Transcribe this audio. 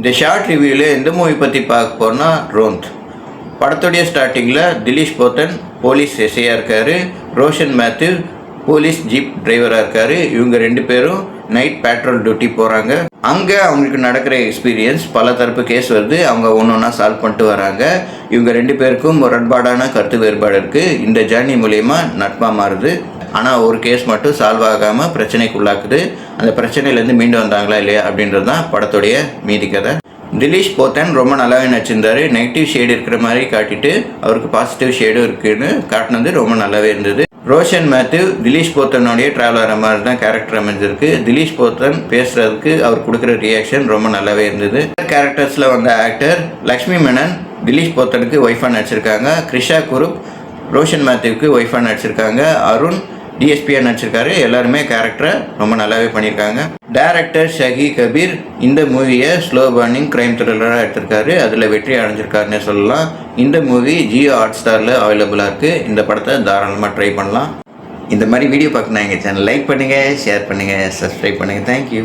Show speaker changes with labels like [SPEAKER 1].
[SPEAKER 1] இந்த ஷார்ட் ரிவ்யூவில் எந்த மூவி பற்றி பார்க்க போகிறோன்னா ரோந்த். படத்துடைய ஸ்டார்டிங்கில் திலீஷ் போத்தன் போலீஸ் எஸ்ஐயாக இருக்கார், ரோஷன் மேத்யூ போலீஸ் ஜீப் டிரைவராக இருக்கார். இவங்க 2 பேரும் நைட் பேட்ரோல் டியூட்டி போகிறாங்க. அங்கே அவங்களுக்கு நடக்கிற எக்ஸ்பீரியன்ஸ், பல தரப்பு கேஸ் வருது, அவங்க ஒன்று ஒன்றா சால்வ் பண்ணிட்டு வராங்க. இவங்க 2 பேருக்கும் முரண்பாடான கருத்து வேறுபாடு இருக்குது. இந்த ஜேர்னி மூலயமா நட்பாக மாறுது. ஆனால் ஒரு கேஸ் மட்டும் சால்வ் ஆகாமல் பிரச்சனைக்குள்ளாக்குது. அந்த பிரச்சனையிலேருந்து மீண்டு வந்தாங்களா இல்லையா அப்படின்றது தான் படத்துடைய மீதி கதை. திலீஷ் போத்தன் ரொம்ப நல்லாவே நடிச்சிருந்தார். நெகட்டிவ் ஷேடு இருக்கிற மாதிரி காட்டிட்டு அவருக்கு பாசிட்டிவ் ஷேடும் இருக்குன்னு காட்டினது ரொம்ப நல்லாவே இருந்தது. ரோஷன் மேத்யூ திலீஷ் போத்தனுடைய ட்ராவல் ஆகிற மாதிரி தான் கேரக்டர் அமைஞ்சிருக்கு. திலீஷ் போத்தன் பேசுகிறதுக்கு அவர் கொடுக்குற ரியாக்ஷன் ரொம்ப நல்லாவே இருந்தது. கேரக்டர்ஸில் வந்த ஆக்டர் லக்ஷ்மி மேனன் திலீஷ் போத்தனுக்கு ஒய்ஃபாக நடிச்சிருக்காங்க. கிருஷா குருப் ரோஷன் மேத்யூவுக்கு ஒய்ஃபாக நடிச்சிருக்காங்க. அருண் டிஎஸ்பியாக நடிச்சிருக்காரு. எல்லாருமே கேரக்டரை ரொம்ப நல்லாவே பண்ணியிருக்காங்க. டைரக்டர் ஷஹி கபீர் இந்த மூவியை ஸ்லோ பர்னிங் க்ரைம் த்ரில்லராக எடுத்திருக்காரு. அதில் வெற்றி அடைஞ்சிருக்காருன்னே சொல்லலாம். இந்த மூவி ஜியோ ஹாட்ஸ்டாரில் அவைலபிளாக இருக்குது. இந்த படத்தை தாராளமாக ட்ரை பண்ணலாம். இந்த மாதிரி வீடியோ பார்க்கணும் எங்கள் சேனல் லைக் பண்ணுங்கள், ஷேர் பண்ணுங்கள், சப்ஸ்கிரைப் பண்ணுங்கள். தேங்க்யூ.